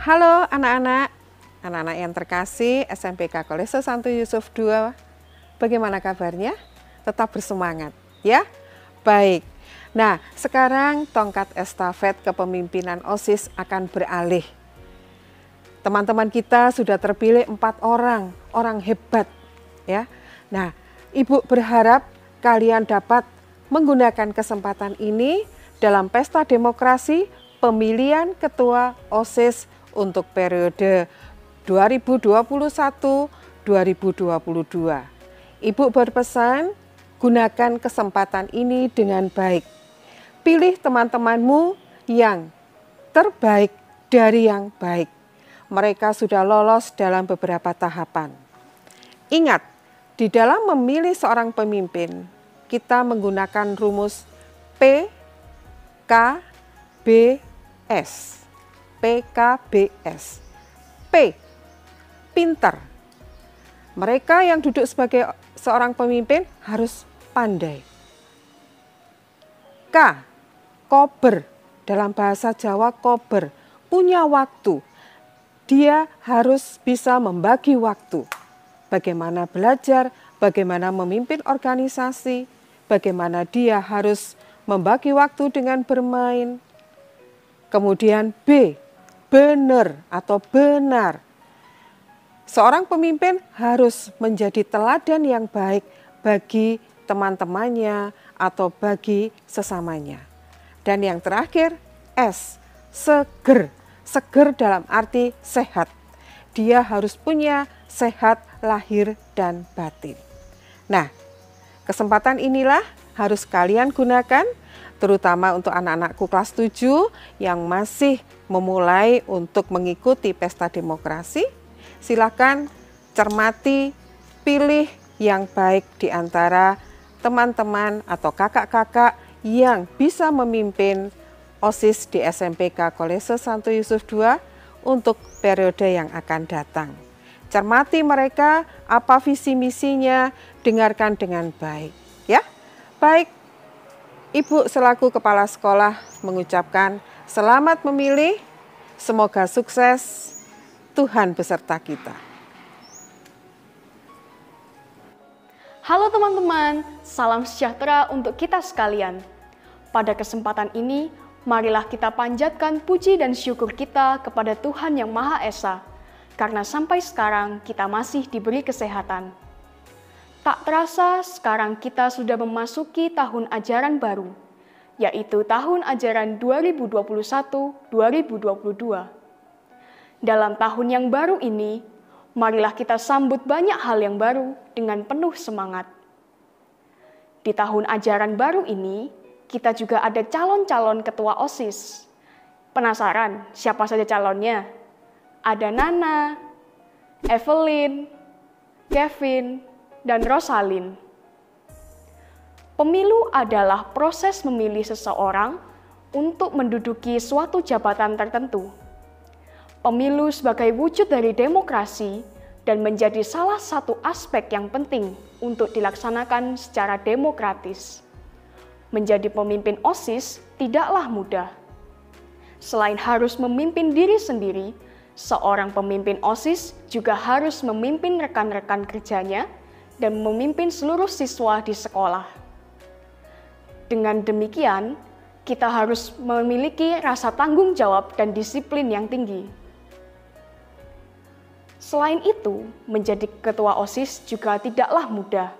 Halo anak-anak yang terkasih SMPK Kolese Santo Yusuf II. Bagaimana kabarnya? Tetap bersemangat ya? Baik. Nah, sekarang tongkat estafet kepemimpinan OSIS akan beralih. Teman-teman kita sudah terpilih 4 orang hebat ya. Nah, Ibu berharap kalian dapat menggunakan kesempatan ini dalam pesta demokrasi pemilihan ketua OSIS untuk periode 2021-2022. Ibu berpesan, gunakan kesempatan ini dengan baik. Pilih teman-temanmu yang terbaik dari yang baik. Mereka sudah lolos dalam beberapa tahapan. Ingat, di dalam memilih seorang pemimpin, kita menggunakan rumus PKBS. PKBS. P, pintar. Mereka yang duduk sebagai seorang pemimpin harus pandai. K, kober. Dalam bahasa Jawa kober, punya waktu. Dia harus bisa membagi waktu. Bagaimana belajar, bagaimana memimpin organisasi, bagaimana dia harus membagi waktu dengan bermain. Kemudian B, benar atau benar. Seorang pemimpin harus menjadi teladan yang baik bagi teman-temannya atau bagi sesamanya. Dan yang terakhir, S, seger. Seger dalam arti sehat. Dia harus punya sehat lahir dan batin. Nah, kesempatan inilah harus kalian gunakan, terutama untuk anak-anakku kelas 7 yang masih memulai untuk mengikuti pesta demokrasi. Silakan cermati, pilih yang baik di antara teman-teman atau kakak-kakak yang bisa memimpin OSIS di SMPK Kolese Santo Yusuf II untuk periode yang akan datang. Cermati mereka, apa visi misinya, dengarkan dengan baik. Ya, baik. Ibu selaku kepala sekolah mengucapkan selamat memilih, semoga sukses, Tuhan beserta kita. Halo teman-teman, salam sejahtera untuk kita sekalian. Pada kesempatan ini, marilah kita panjatkan puji dan syukur kita kepada Tuhan Yang Maha Esa, karena sampai sekarang kita masih diberi kesehatan. Tak terasa sekarang kita sudah memasuki tahun ajaran baru, yaitu tahun ajaran 2021-2022. Dalam tahun yang baru ini, marilah kita sambut banyak hal yang baru dengan penuh semangat. Di tahun ajaran baru ini, kita juga ada calon-calon ketua OSIS. Penasaran siapa saja calonnya? Ada Nana, Evelyn, Kevin, dan Rosalyn. Pemilu adalah proses memilih seseorang untuk menduduki suatu jabatan tertentu. Pemilu sebagai wujud dari demokrasi dan menjadi salah satu aspek yang penting untuk dilaksanakan secara demokratis. Menjadi pemimpin OSIS tidaklah mudah. Selain harus memimpin diri sendiri, seorang pemimpin OSIS juga harus memimpin rekan-rekan kerjanya dan memimpin seluruh siswa di sekolah. Dengan demikian, kita harus memiliki rasa tanggung jawab dan disiplin yang tinggi. Selain itu, menjadi ketua OSIS juga tidaklah mudah.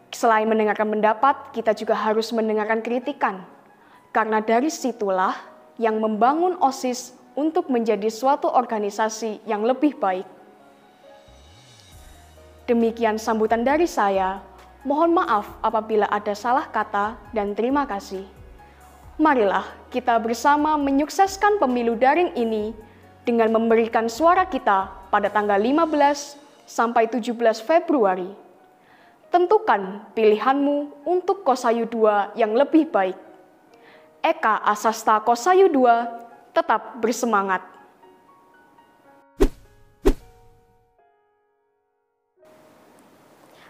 Selain mendengarkan pendapat, kita juga harus mendengarkan kritikan, karena dari situlah yang membangun OSIS untuk menjadi suatu organisasi yang lebih baik. Demikian sambutan dari saya. Mohon maaf apabila ada salah kata dan terima kasih. Marilah kita bersama menyukseskan pemilu daring ini dengan memberikan suara kita pada tanggal 15 sampai 17 Februari. Tentukan pilihanmu untuk Kosayu 2 yang lebih baik. Eka Asasta Kosayu 2 tetap bersemangat.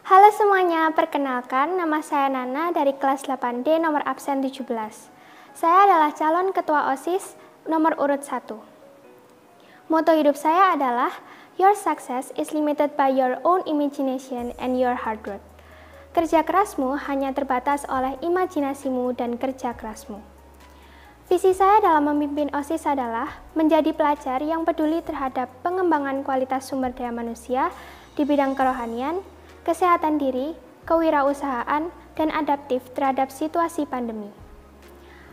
Halo semuanya, perkenalkan nama saya Nana dari kelas 8D nomor absen 17. Saya adalah calon ketua OSIS nomor urut 1. Moto hidup saya adalah, your success is limited by your own imagination and your hard work. Kerja kerasmu hanya terbatas oleh imajinasimu dan kerja kerasmu. Visi saya dalam memimpin OSIS adalah menjadi pelajar yang peduli terhadap pengembangan kualitas sumber daya manusia di bidang kerohanian, kesehatan diri, kewirausahaan, dan adaptif terhadap situasi pandemi.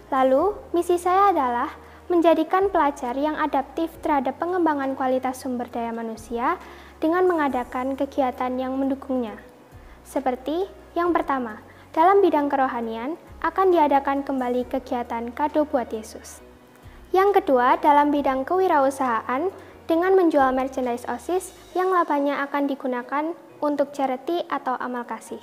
Lalu, misi saya adalah menjadikan pelajar yang adaptif terhadap pengembangan kualitas sumber daya manusia dengan mengadakan kegiatan yang mendukungnya. Seperti yang pertama, dalam bidang kerohanian akan diadakan kembali kegiatan Kado Buat Yesus. Yang kedua, dalam bidang kewirausahaan dengan menjual merchandise OSIS yang labanya akan digunakan untuk charity atau amal kasih.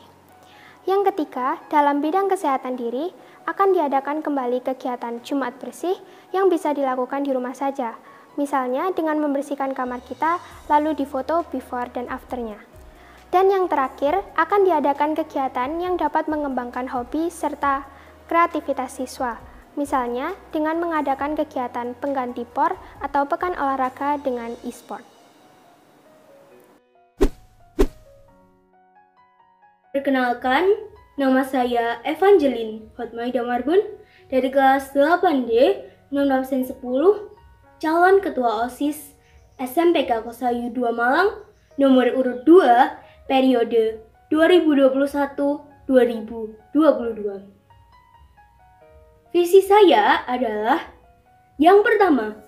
Yang ketiga, dalam bidang kesehatan diri akan diadakan kembali kegiatan Jumat Bersih yang bisa dilakukan di rumah saja, misalnya dengan membersihkan kamar kita lalu difoto before dan afternya. Dan yang terakhir, akan diadakan kegiatan yang dapat mengembangkan hobi serta kreativitas siswa, misalnya dengan mengadakan kegiatan pengganti POR atau pekan olahraga dengan e-sport. Perkenalkan, nama saya Evangeline Hotmaida Marbun dari kelas 8D nomor absen 10, calon ketua OSIS SMPK Kosayu 2 Malang, nomor urut 2, periode 2021-2022. Visi saya adalah yang pertama,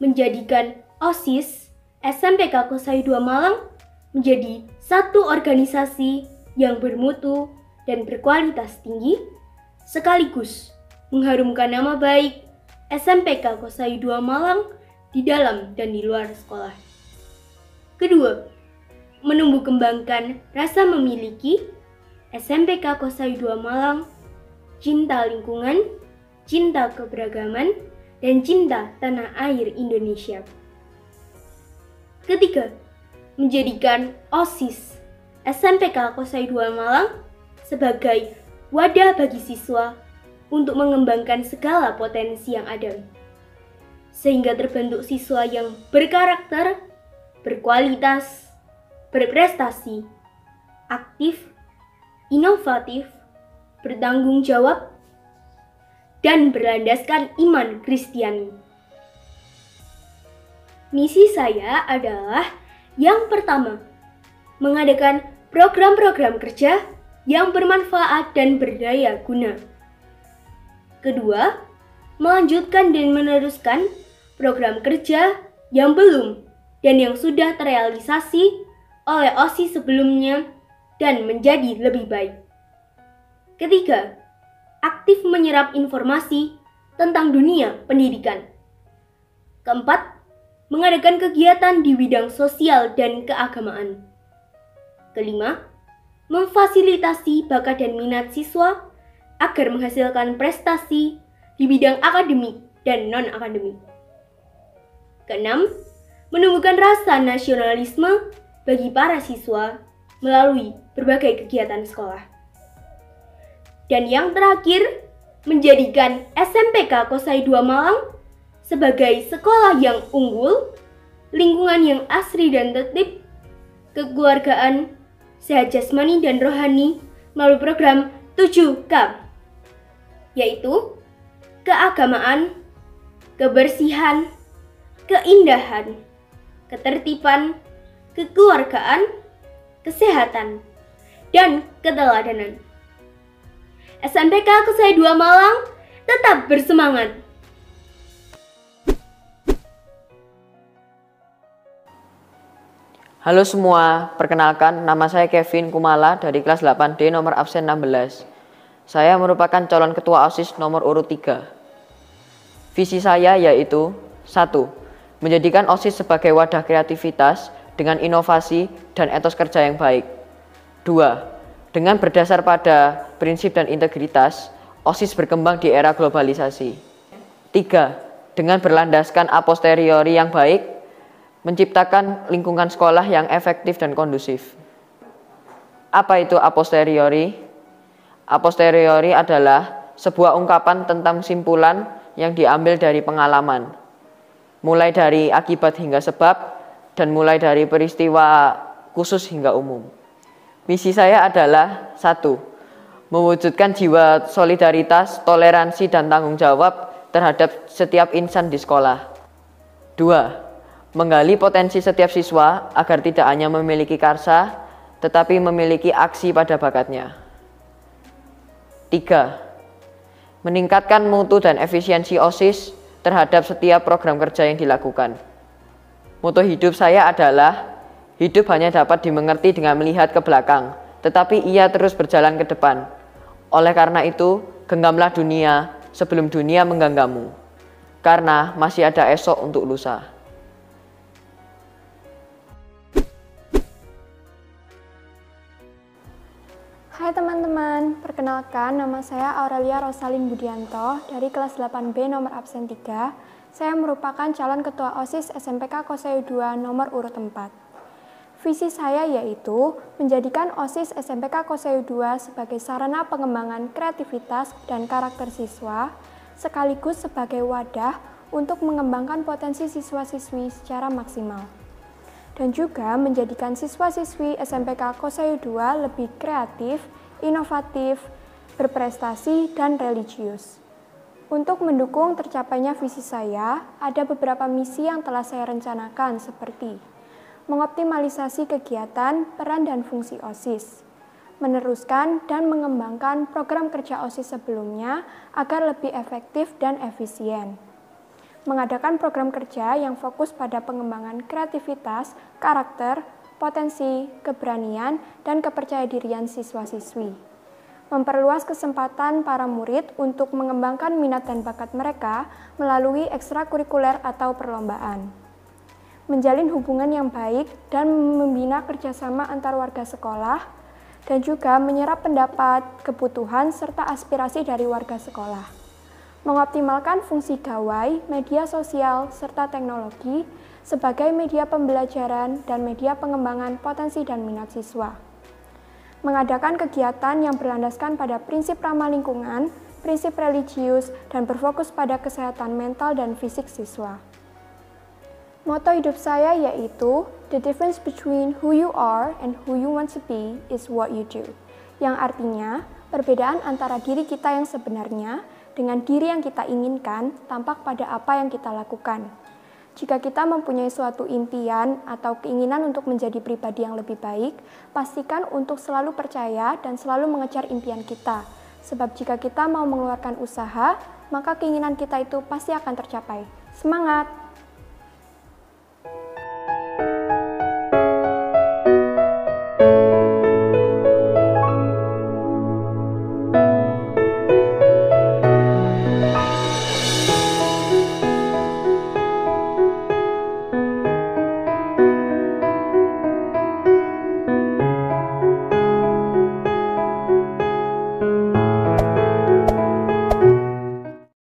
menjadikan OSIS SMPK Kosayu 2 Malang menjadi satu organisasi yang bermutu dan berkualitas tinggi, sekaligus mengharumkan nama baik SMPK Kosayu 2 Malang di dalam dan di luar sekolah. Kedua, menumbuh kembangkan rasa memiliki SMPK Kosayu 2 Malang, cinta lingkungan, cinta keberagaman, dan cinta tanah air Indonesia. Ketiga, menjadikan OSIS SMPK Kosayu 2 Malang sebagai wadah bagi siswa untuk mengembangkan segala potensi yang ada, sehingga terbentuk siswa yang berkarakter, berkualitas, berprestasi, aktif, inovatif, bertanggung jawab, dan berlandaskan iman Kristiani. Misi saya adalah yang pertama, mengadakan program-program kerja yang bermanfaat dan berdaya guna. Kedua, melanjutkan dan meneruskan program kerja yang belum dan yang sudah terrealisasi oleh OSIS sebelumnya dan menjadi lebih baik. Ketiga, aktif menyerap informasi tentang dunia pendidikan. Keempat, mengadakan kegiatan di bidang sosial dan keagamaan. Kelima, memfasilitasi bakat dan minat siswa agar menghasilkan prestasi di bidang akademik dan non-akademik. Keenam, menumbuhkan rasa nasionalisme bagi para siswa melalui berbagai kegiatan sekolah. Dan yang terakhir, menjadikan SMPK Kosayu 2 Malang sebagai sekolah yang unggul, lingkungan yang asri dan tertib, kekeluargaan, sehat jasmani dan rohani melalui program 7K, yaitu keagamaan, kebersihan, keindahan, ketertiban, kekeluargaan, kesehatan, dan keteladanan. SMPK Kosayu 2 Malang tetap bersemangat. Halo semua, perkenalkan nama saya Kevin Kumala dari kelas 8D nomor absen 16. Saya merupakan calon ketua OSIS nomor urut 3. Visi saya yaitu 1. Menjadikan OSIS sebagai wadah kreativitas dengan inovasi dan etos kerja yang baik. 2. Dengan berdasar pada prinsip dan integritas, OSIS berkembang di era globalisasi. 3. Dengan berlandaskan a posteriori yang baik, menciptakan lingkungan sekolah yang efektif dan kondusif. Apa itu a posteriori? A posteriori adalah sebuah ungkapan tentang kesimpulan yang diambil dari pengalaman. mulai dari akibat hingga sebab, dan mulai dari peristiwa khusus hingga umum. Misi saya adalah 1. Mewujudkan jiwa solidaritas, toleransi, dan tanggung jawab terhadap setiap insan di sekolah. 2. Menggali potensi setiap siswa agar tidak hanya memiliki karsa, tetapi memiliki aksi pada bakatnya. 3. Meningkatkan mutu dan efisiensi OSIS terhadap setiap program kerja yang dilakukan. Moto hidup saya adalah, hidup hanya dapat dimengerti dengan melihat ke belakang, tetapi ia terus berjalan ke depan. Oleh karena itu, genggamlah dunia sebelum dunia menggenggammu, karena masih ada esok untuk lusa. Hai teman-teman, perkenalkan nama saya Aurelia Rosalin Budianto dari kelas 8B nomor absen 3. Saya merupakan calon ketua OSIS SMPK Kosayu 2 nomor urut 4. Visi saya yaitu menjadikan OSIS SMPK Kosayu 2 sebagai sarana pengembangan kreativitas dan karakter siswa, sekaligus sebagai wadah untuk mengembangkan potensi siswa-siswi secara maksimal. Dan juga menjadikan siswa-siswi SMPK Kosayu 2 lebih kreatif, inovatif, berprestasi, dan religius. Untuk mendukung tercapainya visi saya, ada beberapa misi yang telah saya rencanakan seperti mengoptimalisasi kegiatan, peran, dan fungsi OSIS, meneruskan dan mengembangkan program kerja OSIS sebelumnya agar lebih efektif dan efisien, mengadakan program kerja yang fokus pada pengembangan kreativitas, karakter, potensi, keberanian, dan kepercayadirian siswa-siswi. Memperluas kesempatan para murid untuk mengembangkan minat dan bakat mereka melalui ekstrakurikuler atau perlombaan. Menjalin hubungan yang baik dan membina kerjasama antar warga sekolah, dan juga menyerap pendapat, kebutuhan, serta aspirasi dari warga sekolah. Mengoptimalkan fungsi gawai, media sosial, serta teknologi sebagai media pembelajaran dan media pengembangan potensi dan minat siswa. Mengadakan kegiatan yang berlandaskan pada prinsip ramah lingkungan, prinsip religius, dan berfokus pada kesehatan mental dan fisik siswa. Moto hidup saya yaitu, the difference between who you are and who you want to be is what you do. Yang artinya, perbedaan antara diri kita yang sebenarnya dengan diri yang kita inginkan tampak pada apa yang kita lakukan. Jika kita mempunyai suatu impian atau keinginan untuk menjadi pribadi yang lebih baik, pastikan untuk selalu percaya dan selalu mengejar impian kita. Sebab jika kita mau mengeluarkan usaha, maka keinginan kita itu pasti akan tercapai. Semangat!